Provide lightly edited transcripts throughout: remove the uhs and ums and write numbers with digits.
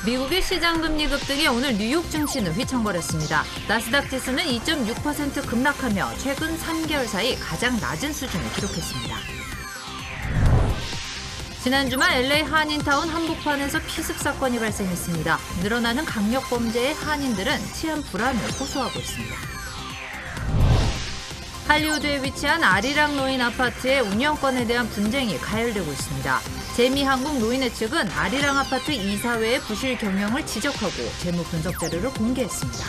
미국의 시장 금리 급등에 오늘 뉴욕 증시는 휘청거렸습니다. 나스닥 지수는 2.6% 급락하며 최근 3개월 사이 가장 낮은 수준을 기록했습니다. 지난 주말 LA 한인타운 한복판에서 피습 사건이 발생했습니다. 늘어나는 강력 범죄에 한인들은 치안 불안을 호소하고 있습니다. 할리우드에 위치한 아리랑 노인 아파트의 운영권에 대한 분쟁이 가열되고 있습니다. 재미한국 노인회 측은 아리랑 아파트 이사회의 부실 경영을 지적하고 재무 분석 자료를 공개했습니다.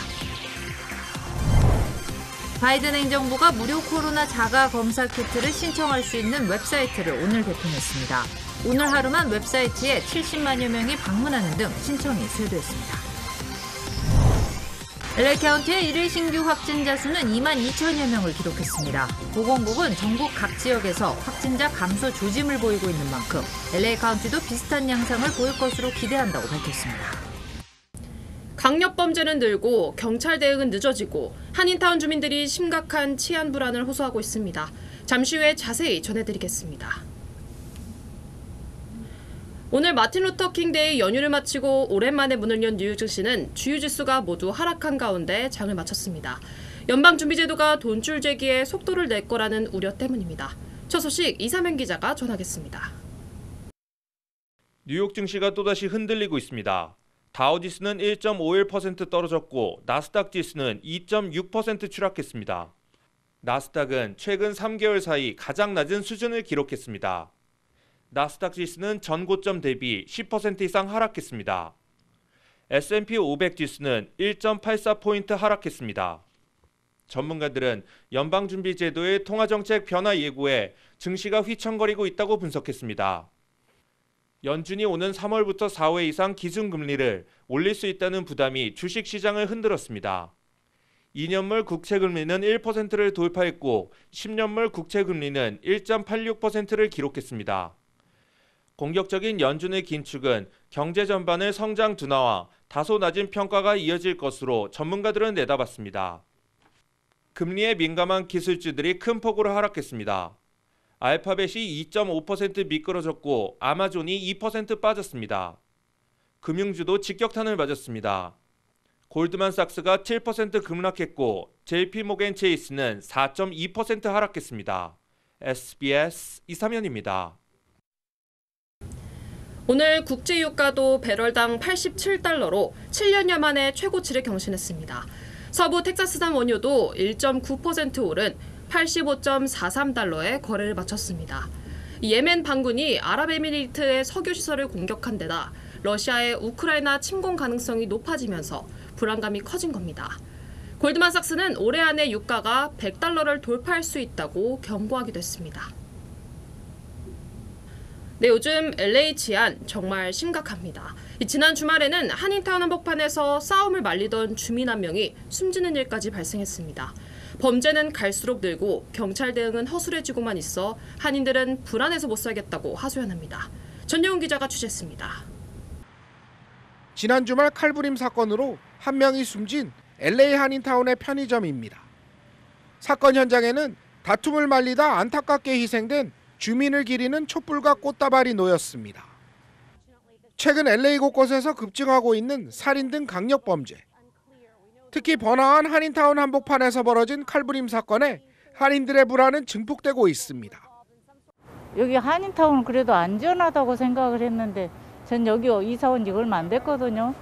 바이든 행정부가 무료 코로나 자가 검사 키트를 신청할 수 있는 웹사이트를 오늘 개통했습니다. 오늘 하루만 웹사이트에 70만여 명이 방문하는 등 신청이 쇄도했습니다. LA 카운티의 1일 신규 확진자 수는 2만 2천여 명을 기록했습니다. 보건국은 전국 각 지역에서 확진자 감소 조짐을 보이고 있는 만큼 LA 카운티도 비슷한 양상을 보일 것으로 기대한다고 밝혔습니다. 강력 범죄는 늘고 경찰 대응은 늦어지고 한인타운 주민들이 심각한 치안 불안을 호소하고 있습니다. 잠시 후에 자세히 전해드리겠습니다. 오늘 마틴 루터 킹 데이 연휴를 마치고 오랜만에 문을 연 뉴욕 증시는 주요 지수가 모두 하락한 가운데 장을 마쳤습니다. 연방준비제도가 돈줄 제기에 속도를 낼 거라는 우려 때문입니다. 첫 소식 이사명 기자가 전하겠습니다. 뉴욕 증시가 또다시 흔들리고 있습니다. 다우지수는 1.51% 떨어졌고 나스닥 지수는 2.6% 추락했습니다. 나스닥은 최근 3개월 사이 가장 낮은 수준을 기록했습니다. 나스닥 지수는 전 고점 대비 10% 이상 하락했습니다. S&P 500 지수는 1.84포인트 하락했습니다. 전문가들은 연방준비제도의 통화정책 변화 예고에 증시가 휘청거리고 있다고 분석했습니다. 연준이 오는 3월부터 4회 이상 기준금리를 올릴 수 있다는 부담이 주식시장을 흔들었습니다. 2년물 국채금리는 1%를 돌파했고 10년물 국채금리는 1.86%를 기록했습니다. 공격적인 연준의 긴축은 경제 전반의 성장 둔화와 다소 낮은 평가가 이어질 것으로 전문가들은 내다봤습니다. 금리에 민감한 기술주들이 큰 폭으로 하락했습니다. 알파벳이 2.5% 미끄러졌고 아마존이 2% 빠졌습니다. 금융주도 직격탄을 맞았습니다. 골드만삭스가 7% 급락했고 JP모겐 체이스는 4.2% 하락했습니다. SBS 이사면입니다. 오늘 국제유가도 배럴당 87달러로 7년여 만에 최고치를 경신했습니다. 서부 텍사스산 원유도 1.9% 오른 85.43달러에 거래를 마쳤습니다. 예멘 반군이 아랍에미리트의 석유시설을 공격한 데다 러시아의 우크라이나 침공 가능성이 높아지면서 불안감이 커진 겁니다. 골드만삭스는 올해 안에 유가가 100달러를 돌파할 수 있다고 경고하기도 했습니다. 네, 요즘 LA 치안 정말 심각합니다. 지난 주말에는 한인타운 한복판에서 싸움을 말리던 주민 한 명이 숨지는 일까지 발생했습니다. 범죄는 갈수록 늘고 경찰 대응은 허술해지고만 있어 한인들은 불안해서 못 살겠다고 하소연합니다. 전영훈 기자가 취재했습니다. 지난 주말 칼부림 사건으로 한 명이 숨진 LA 한인타운의 편의점입니다. 사건 현장에는 다툼을 말리다 안타깝게 희생된 주민을 기리는 촛불과 꽃다발이 놓였습니다. 최근 LA 곳곳에서 급증하고 있는 살인 등 강력 범죄. 특히 번화한 한인타운 한복판에서 벌어진 칼부림 사건에 한인들의 불안은 증폭되고 있습니다. 여기 한인타운은 그래도 안전하다고 생각을 했는데 전 여기 이사 온 지 얼마 안 됐거든요.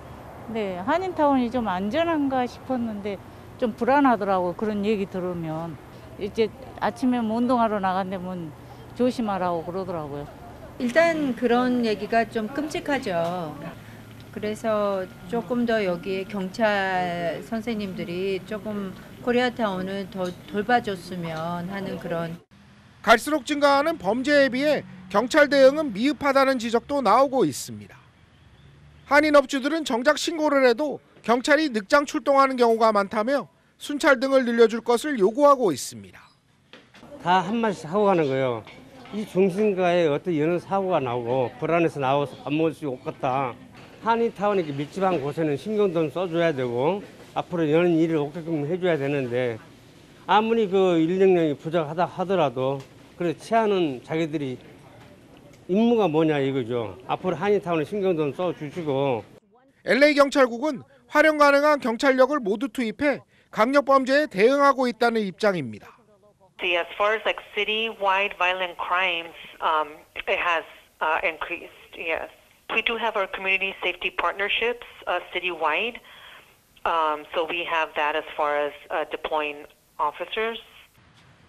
근데 한인타운이 좀 안전한가 싶었는데 좀 불안하더라고요. 그런 얘기 들으면. 이제 아침에 운동하러 나갔는데 조심하라고 그러더라고요. 일단 그런 얘기가 좀 끔찍하죠. 그래서 조금 더 여기에 경찰 선생님들이 조금 코리아타운을 더 돌봐줬으면 하는 그런. 갈수록 증가하는 범죄에 비해 경찰 대응은 미흡하다는 지적도 나오고 있습니다. 한인업주들은 정작 신고를 해도 경찰이 늑장 출동하는 경우가 많다며 순찰 등을 늘려줄 것을 요구하고 있습니다. 다 한마디씩 하고 가는 거예요. 이 중심가에 어떤 이런 사고가 나오고 불안해서 나와서 밥 먹을 수 없겠다. 한인타운이 밀집한 곳에는 신경 좀 써줘야 되고 앞으로 이런 일을 없게끔 해줘야 되는데 아무리 그 인력량이 부족하다 하더라도 그래 치안은 자기들이 임무가 뭐냐 이거죠. 앞으로 한인타운에 신경 좀 써주시고. LA 경찰국은 활용 가능한 경찰력을 모두 투입해 강력 범죄에 대응하고 있다는 입장입니다. See, as far as like city-wide violent crimes, it has increased. Yes, we do have our community safety partnerships citywide, so we have that as far as deploying officers.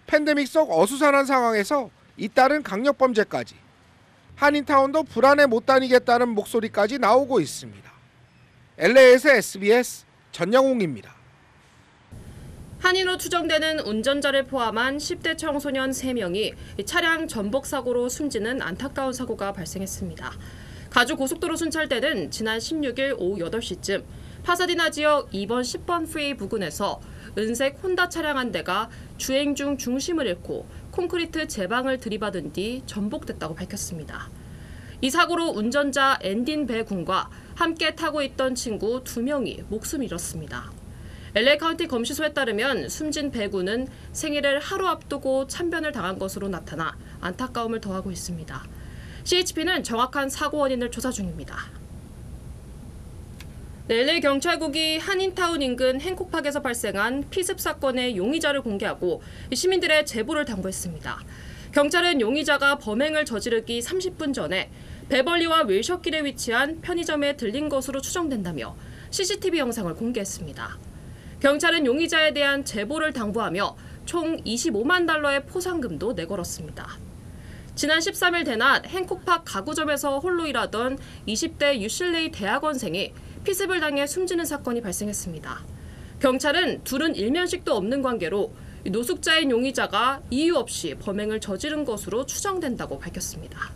팬데믹 속 어수선한 상황에서 잇따른 강력 범죄까지 한인타운도 불안해 못 다니겠다는 목소리까지 나오고 있습니다. LA에서 SBS 전영웅입니다. 한인으로 추정되는 운전자를 포함한 10대 청소년 3명이 차량 전복 사고로 숨지는 안타까운 사고가 발생했습니다. 가주 고속도로 순찰대는 지난 16일 오후 8시쯤 파사디나 지역 2번 10번 프리웨이 부근에서 은색 혼다 차량 한 대가 주행 중 중심을 잃고 콘크리트 제방을 들이받은 뒤 전복됐다고 밝혔습니다. 이 사고로 운전자 앤딘 배 군과 함께 타고 있던 친구 2명이 목숨을 잃었습니다. LA 카운티 검시소에 따르면 숨진 배 군은 생일을 하루 앞두고 참변을 당한 것으로 나타나 안타까움을 더하고 있습니다. CHP는 정확한 사고 원인을 조사 중입니다. LA 경찰국이 한인타운 인근 행콕팍에서 발생한 피습 사건의 용의자를 공개하고 시민들의 제보를 당부했습니다. 경찰은 용의자가 범행을 저지르기 30분 전에 베벌리와 윌셔길에 위치한 편의점에 들린 것으로 추정된다며 CCTV 영상을 공개했습니다. 경찰은 용의자에 대한 제보를 당부하며 총 $25만 포상금도 내걸었습니다. 지난 13일 대낮 행콕팍 가구점에서 홀로 일하던 20대 유실레이 대학원생이 피습을 당해 숨지는 사건이 발생했습니다. 경찰은 둘은 일면식도 없는 관계로 노숙자인 용의자가 이유 없이 범행을 저지른 것으로 추정된다고 밝혔습니다.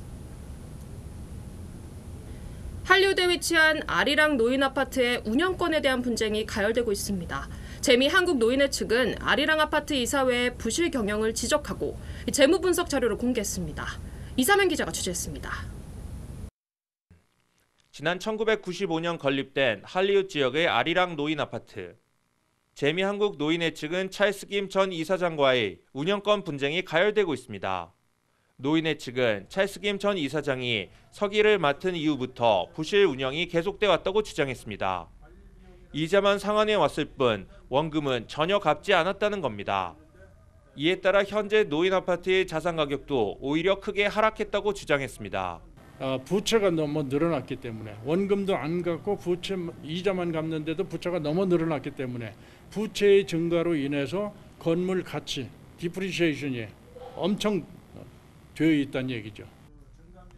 할리우드에 위치한 아리랑 노인 아파트의 운영권에 대한 분쟁이 가열되고 있습니다. 재미 한국 노인회 측은 아리랑 아파트 이사회의 부실 경영을 지적하고 재무 분석 자료를 공개했습니다. 이사면 기자가 취재했습니다. 지난 1995년 건립된 할리우드 지역의 아리랑 노인 아파트. 재미 한국 노인회 측은 찰스 김 전 이사장과의 운영권 분쟁이 가열되고 있습니다. 노인회 측은 찰스 김 전 이사장이 서기를 맡은 이후부터 부실 운영이 계속돼 왔다고 주장했습니다. 이자만 상환해 왔을 뿐 원금은 전혀 갚지 않았다는 겁니다. 이에 따라 현재 노인 아파트의 자산 가격도 오히려 크게 하락했다고 주장했습니다. 부채가 너무 늘어났기 때문에 원금도 안 갚고 부채 이자만 갚는데도 부채가 너무 늘어났기 때문에 부채의 증가로 인해서 건물 가치, 디프리시에이션이 엄청 되어 있다는 얘기죠.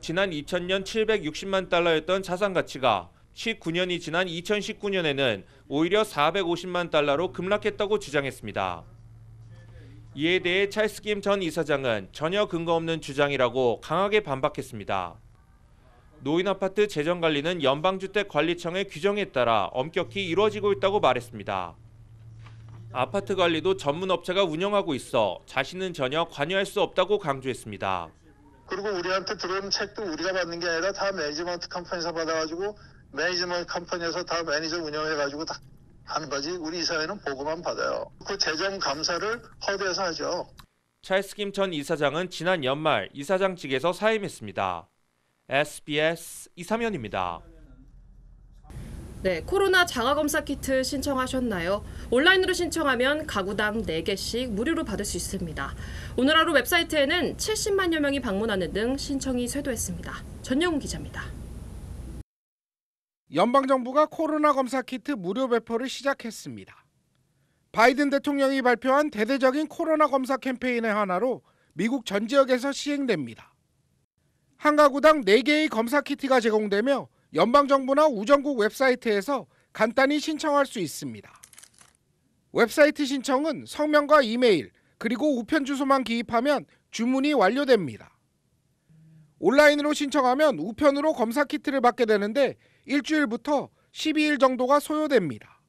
지난 2000년 760만 달러였던 자산 가치가 19년이 지난 2019년에는 오히려 450만 달러로 급락했다고 주장했습니다. 이에 대해 찰스 김 전 이사장은 전혀 근거 없는 주장이라고 강하게 반박했습니다. 노인 아파트 재정 관리는 연방주택관리청의 규정에 따라 엄격히 이루어지고 있다고 말했습니다. 아파트 관리도 전문 업체가 운영하고 있어 자신은 전혀 관여할 수 없다고 강조했습니다. 그리고 우리한테 들어오는 책도 우리가 받는 게 아니라 다 매니지먼트 컴퍼니에서 받아가지고 매니지먼트 컴퍼니에서 다 매니저 운영해가지고 다 하는 거지. 우리 이사회는 보고만 받아요. 그 재정 감사를 허드에서 하죠. 찰스 김 전 이사장은 지난 연말 이사장직에서 사임했습니다. SBS 이사면입니다. 네, 코로나 자가검사 키트 신청하셨나요? 온라인으로 신청하면 가구당 4개씩 무료로 받을 수 있습니다. 오늘 하루 웹사이트에는 70만여 명이 방문하는 등 신청이 쇄도했습니다. 전영훈 기자입니다. 연방정부가 코로나 검사 키트 무료 배포를 시작했습니다. 바이든 대통령이 발표한 대대적인 코로나 검사 캠페인의 하나로 미국 전 지역에서 시행됩니다. 한 가구당 4개의 검사 키트가 제공되며 연방정부나 우정국 웹사이트에서 간단히 신청할 수 있습니다. 웹사이트 신청은 성명과 이메일 그리고 우편 주소만 기입하면 주문이 완료됩니다. 온라인으로 신청하면 우편으로 검사 키트를 받게 되는데 일주일부터 12일 정도가 소요됩니다.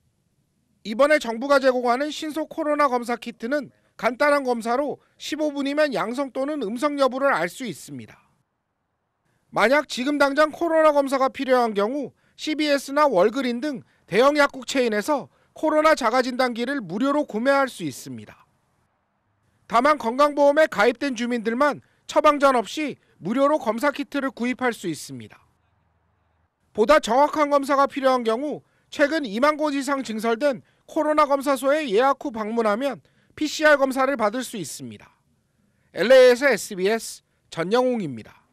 이번에 정부가 제공하는 신속 코로나 검사 키트는 간단한 검사로 15분이면 양성 또는 음성 여부를 알 수 있습니다. 만약 지금 당장 코로나 검사가 필요한 경우 CVS나 월그린 등 대형 약국 체인에서 코로나 자가진단기를 무료로 구매할 수 있습니다. 다만 건강보험에 가입된 주민들만 처방전 없이 무료로 검사 키트를 구입할 수 있습니다. 보다 정확한 검사가 필요한 경우 최근 2만 곳 이상 증설된 코로나 검사소에 예약 후 방문하면 PCR 검사를 받을 수 있습니다. LA에서 SBS 전영웅입니다.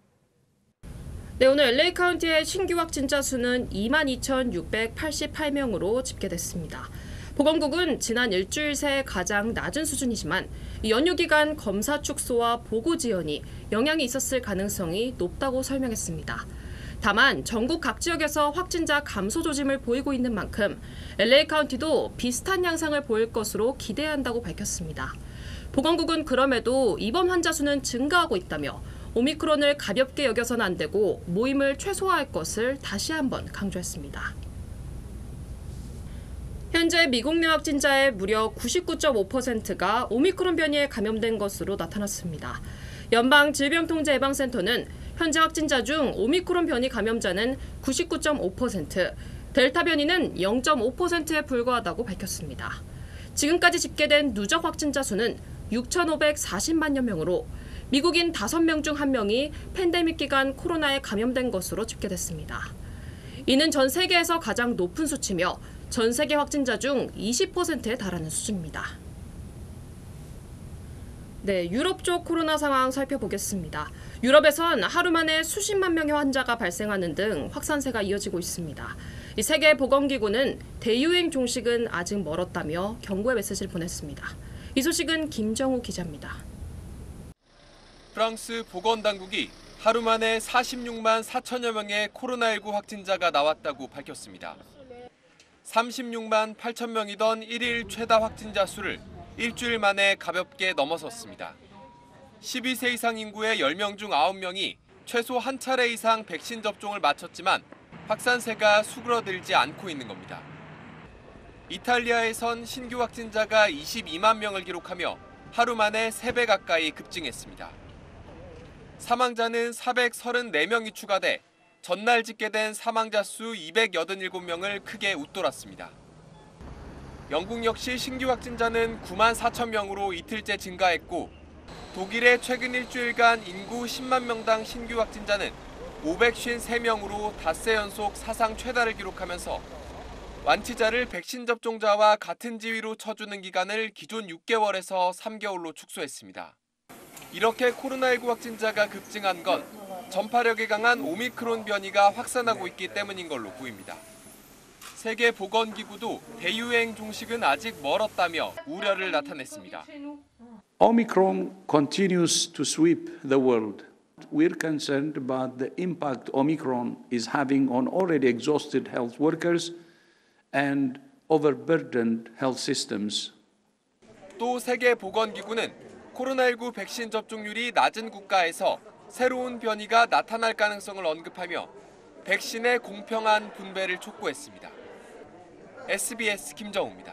네, 오늘 LA 카운티의 신규 확진자 수는 22,688명으로 집계됐습니다. 보건국은 지난 일주일 새 가장 낮은 수준이지만 연휴 기간 검사 축소와 보고 지연이 영향이 있었을 가능성이 높다고 설명했습니다. 다만 전국 각 지역에서 확진자 감소 조짐을 보이고 있는 만큼 LA 카운티도 비슷한 양상을 보일 것으로 기대한다고 밝혔습니다. 보건국은 그럼에도 입원 환자 수는 증가하고 있다며 오미크론을 가볍게 여겨서는 안 되고 모임을 최소화할 것을 다시 한번 강조했습니다. 현재 미국 내 확진자의 무려 99.5%가 오미크론 변이에 감염된 것으로 나타났습니다. 연방질병통제예방센터는 현재 확진자 중 오미크론 변이 감염자는 99.5%, 델타 변이는 0.5%에 불과하다고 밝혔습니다. 지금까지 집계된 누적 확진자 수는 6,540만여 명으로 미국인 5명 중 1명이 팬데믹 기간 코로나에 감염된 것으로 집계됐습니다. 이는 전 세계에서 가장 높은 수치며 전 세계 확진자 중 20%에 달하는 수준입니다. 네, 유럽 쪽 코로나 상황 살펴보겠습니다. 유럽에선 하루 만에 수십만 명의 환자가 발생하는 등 확산세가 이어지고 있습니다. 이 세계보건기구는 대유행 종식은 아직 멀었다며 경고의 메시지를 보냈습니다. 이 소식은 김정우 기자입니다. 프랑스 보건당국이 하루 만에 46만 4천여 명의 코로나19 확진자가 나왔다고 밝혔습니다. 36만 8천 명이던 1일 최다 확진자 수를 일주일 만에 가볍게 넘어섰습니다. 12세 이상 인구의 10명 중 9명이 최소 한 차례 이상 백신 접종을 마쳤지만 확산세가 수그러들지 않고 있는 겁니다. 이탈리아에선 신규 확진자가 22만 명을 기록하며 하루 만에 3배 가까이 급증했습니다. 사망자는 434명이 추가돼 전날 집계된 사망자 수 287명을 크게 웃돌았습니다. 영국 역시 신규 확진자는 9만 4천 명으로 이틀째 증가했고 독일의 최근 일주일간 인구 10만 명당 신규 확진자는 553명으로 닷새 연속 사상 최다를 기록하면서 완치자를 백신 접종자와 같은 지위로 쳐주는 기간을 기존 6개월에서 3개월로 축소했습니다. 이렇게 코로나19 확진자가 급증한 건 전파력이 강한 오미크론 변이가 확산하고 있기 때문인 걸로 보입니다. 세계보건기구도 대유행 종식은 아직 멀었다며 우려를 나타냈습니다. Omicron continues to sweep the world. We're concerned about the impact Omicron is having on already exhausted health workers and overburdened health systems. 또 세계보건기구는 코로나19 백신 접종률이 낮은 국가에서 새로운 변이가 나타날 가능성을 언급하며 백신의 공평한 분배를 촉구했습니다. SBS 김정우입니다.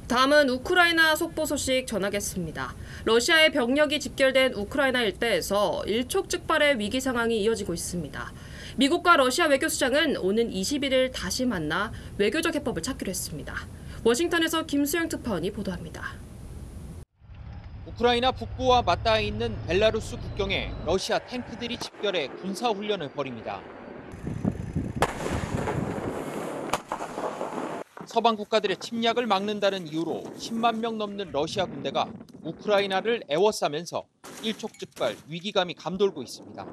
다음은 우크라이나 속보 소식 전하겠습니다. 러시아의 병력이 집결된 우크라이나 일대에서 일촉즉발의 위기 상황이 이어지고 있습니다. 미국과 러시아 외교수장은 오는 21일 다시 만나 외교적 해법을 찾기로 했습니다. 워싱턴에서 김수영 특파원이 보도합니다. 우크라이나 북부와 맞닿아 있는 벨라루스 국경에 러시아 탱크들이 집결해 군사훈련을 벌입니다. 서방 국가들의 침략을 막는다는 이유로 10만 명 넘는 러시아 군대가 우크라이나를 에워싸면서 일촉즉발 위기감이 감돌고 있습니다.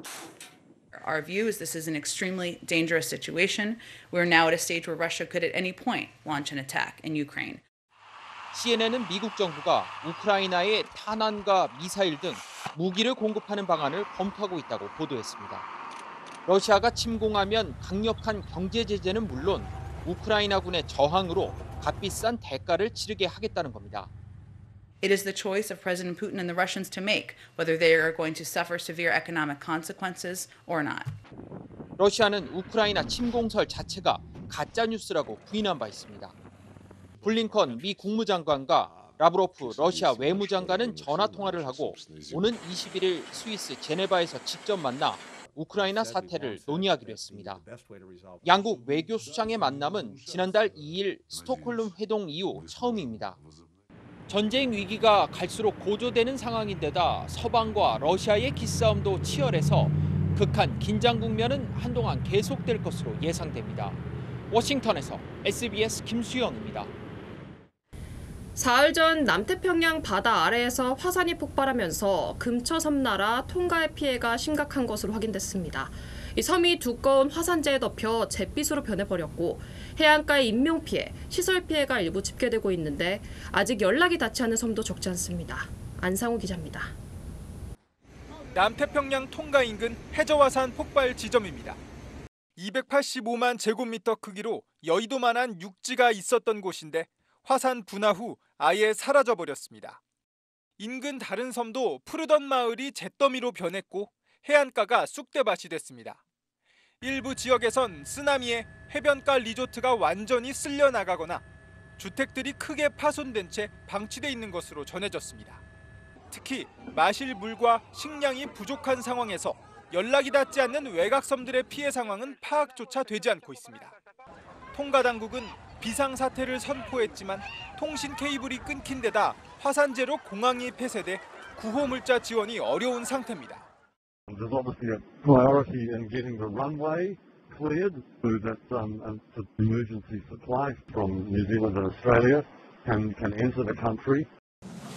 Our view is this is an extremely dangerous situation. We're now at a stage where Russia could at any point launch an attack in Ukraine. CNN은 미국 정부가 우크라이나에 탄환과 미사일 등 무기를 공급하는 방안을 검토하고 있다고 보도했습니다. 러시아가 침공하면 강력한 경제 제재는 물론 우크라이나군의 저항으로 값비싼 대가를 치르게 하겠다는 겁니다. It is the choice of President Putin and the Russians to make whether they are going to suffer severe economic consequences or not. 러시아는 우크라이나 침공설 자체가 가짜 뉴스라고 부인한 바 있습니다. 블링컨 미 국무장관과 라브로프 러시아 외무장관은 전화 통화를 하고 오는 21일 스위스 제네바에서 직접 만나 우크라이나 사태를 논의하기로 했습니다. 양국 외교수장의 만남은 지난달 2일 스톡홀름 회동 이후 처음입니다. 전쟁 위기가 갈수록 고조되는 상황인데다 서방과 러시아의 기싸움도 치열해서 극한 긴장 국면은 한동안 계속될 것으로 예상됩니다. 워싱턴에서 SBS 김수영입니다. 사흘 전 남태평양 바다 아래에서 화산이 폭발하면서 금처 섬나라 통가의 피해가 심각한 것으로 확인됐습니다. 이 섬이 두꺼운 화산재에 덮여 잿빛으로 변해버렸고 해안가의 인명피해, 시설 피해가 일부 집계되고 있는데 아직 연락이 닿지 않은 섬도 적지 않습니다. 안상우 기자입니다. 남태평양 통가 인근 해저화산 폭발 지점입니다. 285만 제곱미터 크기로 여의도만한 육지가 있었던 곳인데 화산 분화 후 아예 사라져버렸습니다. 인근 다른 섬도 푸르던 마을이 잿더미로 변했고 해안가가 쑥대밭이 됐습니다. 일부 지역에선 쓰나미에 해변가 리조트가 완전히 쓸려나가거나 주택들이 크게 파손된 채 방치돼 있는 것으로 전해졌습니다. 특히 마실 물과 식량이 부족한 상황에서 연락이 닿지 않는 외곽섬들의 피해 상황은 파악조차 되지 않고 있습니다. 통가 당국은 비상사태를 선포했지만 통신 케이블이 끊긴 데다 화산재로 공항이 폐쇄돼 구호물자 지원이 어려운 상태입니다. There's obviously a priority in getting the runway cleared so that the emergency supply from New Zealand and Australia can enter the country.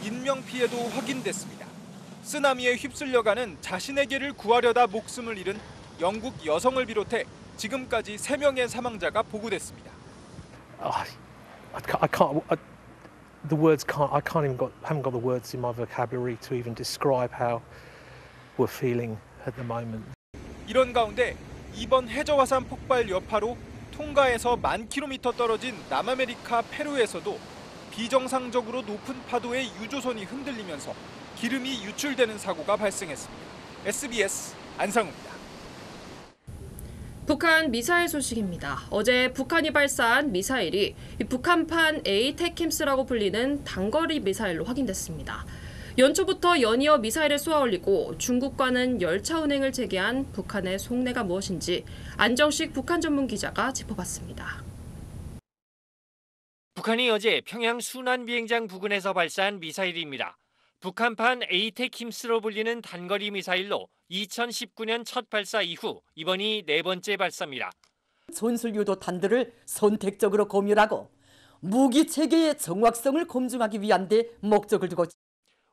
인명 피해도 확인됐습니다. 쓰나미에 휩쓸려가는 자신에게를 구하려다 목숨을 잃은 영국 여성을 비롯해 지금까지 3명의 사망자가 보고됐습니다. haven't got the words in my vocabulary to even describe how we're feeling at the moment. 이런 가운데 이번 해저화산 폭발 여파로 통가에서 10,000km 떨어진 남아메리카 페루에서도 비정상적으로 높은 파도의 유조선이 흔들리면서 기름이 유출되는 사고가 발생했습니다. SBS 안상우입니다. 북한 미사일 소식입니다. 어제 북한이 발사한 미사일이 북한판 에이테킴스라고 불리는 단거리 미사일로 확인됐습니다. 연초부터 연이어 미사일을 쏘아 올리고 중국과는 열차 운행을 재개한 북한의 속내가 무엇인지 안정식 북한 전문 기자가 짚어봤습니다. 북한이 어제 평양 순안 비행장 부근에서 발사한 미사일입니다. 북한판 에이테킴스로 불리는 단거리 미사일로 2019년 첫 발사 이후 이번이 4번째 발사입니다. 전술 유도 단들을 선택적으로 검열하고 무기 체계의 정확성을 검증하기 위한 데 목적을 두고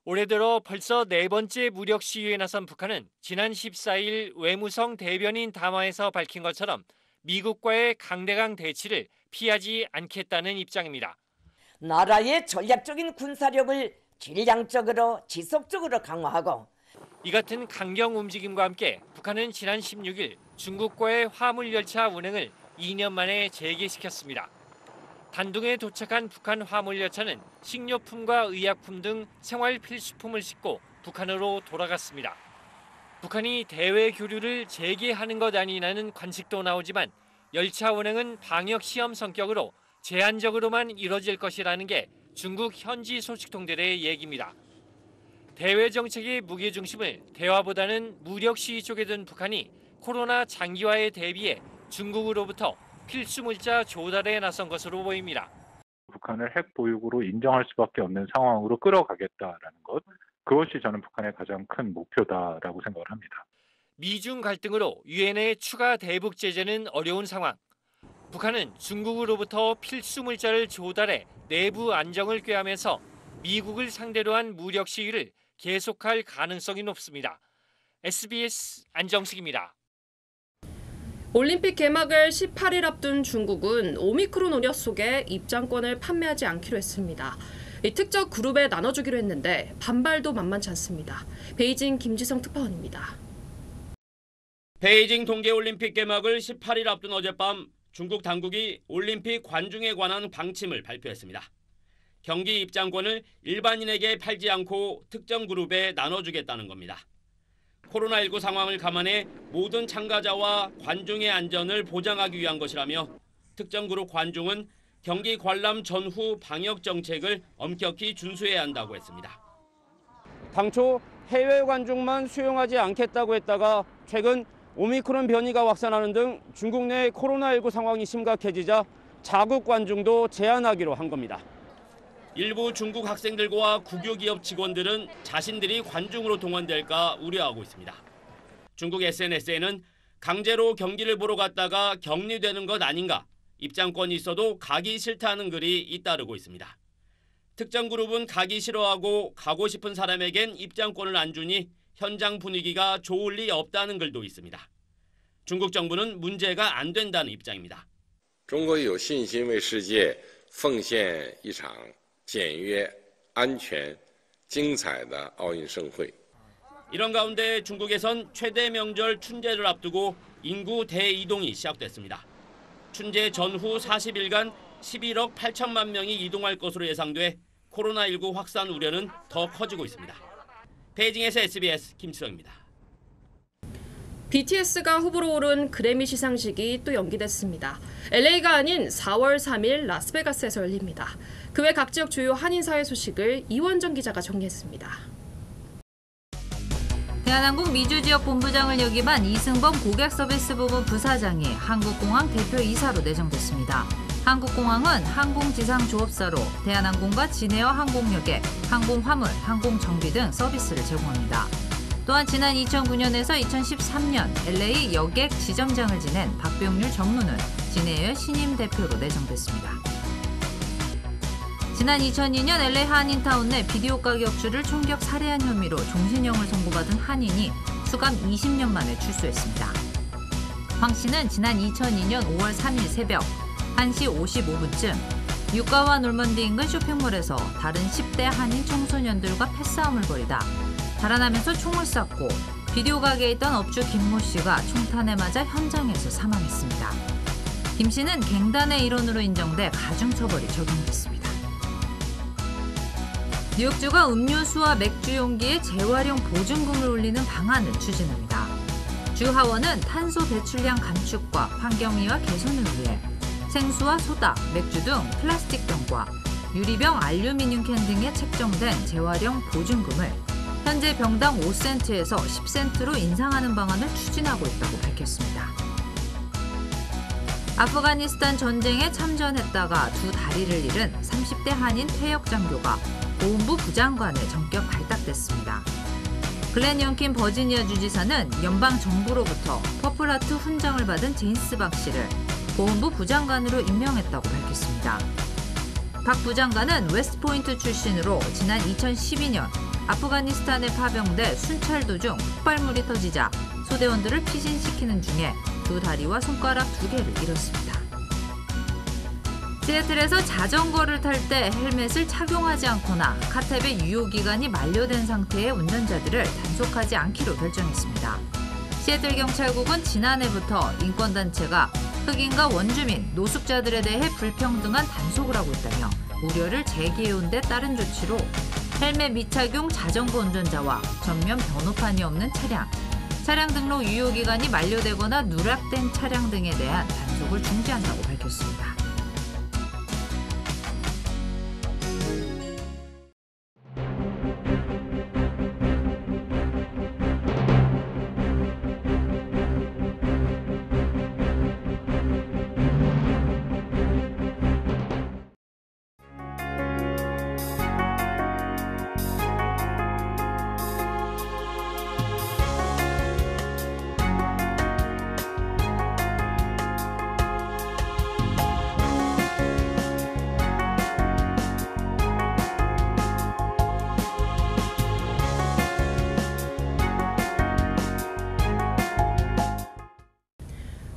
올해 들어 벌써 4번째 무력 시위에 나선 북한은 지난 14일 외무성 대변인 담화에서 밝힌 것처럼 미국과의 강대강 대치를 피하지 않겠다는 입장입니다. 나라의 전략적인 군사력을 질량적으로 지속적으로 강화하고 이 같은 강경 움직임과 함께 북한은 지난 16일 중국과의 화물열차 운행을 2년 만에 재개시켰습니다. 단둥에 도착한 북한 화물열차는 식료품과 의약품 등 생활 필수품을 싣고 북한으로 돌아갔습니다. 북한이 대외 교류를 재개하는 것 아니냐는 관측도 나오지만 열차 운행은 방역 시험 성격으로 제한적으로만 이뤄질 것이라는 게 중국 현지 소식통들의 얘기입니다. 대외 정책의 무게중심을 대화보다는 무력 시위 쪽에 둔 북한이 코로나 장기화에 대비해 중국으로부터 필수 물자 조달에 나선 것으로 보입니다. 북한을 핵 보유국으로 인정할 수밖에 없는 상황으로 끌어가겠다라는 것, 그것이 저는 북한의 가장 큰 목표다라고 생각을 합니다. 미중 갈등으로 유엔의 추가 대북 제재는 어려운 상황. 북한은 중국으로부터 필수 물자를 조달해 내부 안정을 꾀하면서 미국을 상대로 한 무력 시위를 계속할 가능성이 높습니다. SBS 안정식입니다. 올림픽 개막을 18일 앞둔 중국은 오미크론 우려 속에 입장권을 판매하지 않기로 했습니다. 특정 그룹에 나눠주기로 했는데 반발도 만만치 않습니다. 베이징 김지성 특파원입니다. 베이징 동계올림픽 개막을 18일 앞둔 어젯밤 중국 당국이 올림픽 관중에 관한 방침을 발표했습니다. 경기 입장권을 일반인에게 팔지 않고 특정 그룹에 나눠주겠다는 겁니다. 코로나19 상황을 감안해 모든 참가자와 관중의 안전을 보장하기 위한 것이라며 특정 그룹 관중은 경기 관람 전후 방역 정책을 엄격히 준수해야 한다고 했습니다. 당초 해외 관중만 수용하지 않겠다고 했다가 최근 오미크론 변이가 확산하는 등 중국 내 코로나19 상황이 심각해지자 자국 관중도 제한하기로 한 겁니다. 일부 중국 학생들과 국유기업 직원들은 자신들이 관중으로 동원될까 우려하고 있습니다. 중국 SNS에는 강제로 경기를 보러 갔다가 격리되는 것 아닌가, 입장권이 있어도 가기 싫다는 글이 잇따르고 있습니다. 특정 그룹은 가기 싫어하고 가고 싶은 사람에겐 입장권을 안 주니 현장 분위기가 좋을 리 없다는 글도 있습니다. 중국 정부는 문제가 안 된다는 입장입니다. 中国有信心为世界奉献一场简约、安全、精彩的奥运盛会。 이런 가운데 중국에선 최대 명절 춘제를 앞두고 인구 대이동이 시작됐습니다. 춘제 전후 40일간 11억 8천만 명이 이동할 것으로 예상돼 코로나19 확산 우려는 더 커지고 있습니다. 베이징에서 SBS 김치성입니다. BTS가 후보로 오른 그래미 시상식이 또 연기됐습니다. LA가 아닌 4월 3일 라스베가스에서 열립니다. 그 외 각 지역 주요 한인사회 소식을 이원정 기자가 정리했습니다. 대한항공 미주지역 본부장을 역임한 이승범 고객서비스부문 부사장이 한국공항 대표이사로 내정됐습니다. 한국공항은 항공지상조업사로 대한항공과 진에어 항공역에 항공화물, 항공정비 등 서비스를 제공합니다. 또한 지난 2009년에서 2013년 LA 여객 지점장을 지낸 박병률 전무는 진에어의 신임 대표로 내정됐습니다. 지난 2002년 LA 한인타운 내 비디오 가게 업주를 총격 살해한 혐의로 종신형을 선고받은 한인이 수감 20년 만에 출소했습니다. 황 씨는 지난 2002년 5월 3일 새벽 1시 55분쯤 유가와 놀먼디 인근 쇼핑몰에서 다른 10대 한인 청소년들과 패싸움을 벌이다 달아나면서 총을 쐈고 비디오 가게에 있던 업주 김모 씨가 총탄에 맞아 현장에서 사망했습니다. 김 씨는 갱단의 일원으로 인정돼 가중처벌이 적용됐습니다. 뉴욕주가 음료수와 맥주 용기에 재활용 보증금을 올리는 방안을 추진합니다. 주 하원은 탄소 배출량 감축과 환경미화 개선을 위해 생수와 소다, 맥주 등 플라스틱 병과 유리병, 알루미늄 캔 등에 책정된 재활용 보증금을 현재 병당 5센트에서 10센트로 인상하는 방안을 추진하고 있다고 밝혔습니다. 아프가니스탄 전쟁에 참전했다가 두 다리를 잃은 30대 한인 퇴역 장교가 보훈부 부장관에 전격 발탁됐습니다. 글렌 영킨 버지니아 주지사는 연방 정부로부터 퍼플하트 훈장을 받은 제임스 박 씨를 보훈부 부장관으로 임명했다고 밝혔습니다. 박 부장관은 웨스트포인트 출신으로 지난 2012년 아프가니스탄에 파병돼 순찰 도중 폭발물이 터지자 소대원들을 피신시키는 중에 두 다리와 손가락 2개를 잃었습니다. 시애틀에서 자전거를 탈 때 헬멧을 착용하지 않거나 카탭의 유효기간이 만료된 상태의 운전자들을 단속하지 않기로 결정했습니다. 시애틀 경찰국은 지난해부터 인권단체가 흑인과 원주민, 노숙자들에 대해 불평등한 단속을 하고 있다며 우려를 제기해온 데 따른 조치로 헬멧 미착용 자전거 운전자와 전면 번호판이 없는 차량 등록 유효기간이 만료되거나 누락된 차량 등에 대한 단속을 중지한다고 밝혔습니다.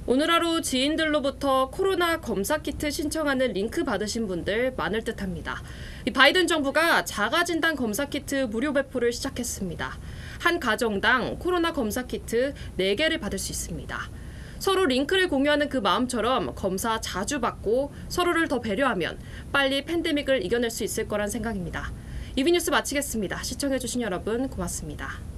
오늘 하루 지인들로부터 코로나 검사 키트 신청하는 링크 받으신 분들 많을 듯합니다. 바이든 정부가 자가진단 검사 키트 무료 배포를 시작했습니다. 한 가정당 코로나 검사 키트 4개를 받을 수 있습니다. 서로 링크를 공유하는 그 마음처럼 검사 자주 받고 서로를 더 배려하면 빨리 팬데믹을 이겨낼 수 있을 거란 생각입니다. 이비뉴스 마치겠습니다. 시청해주신 여러분 고맙습니다.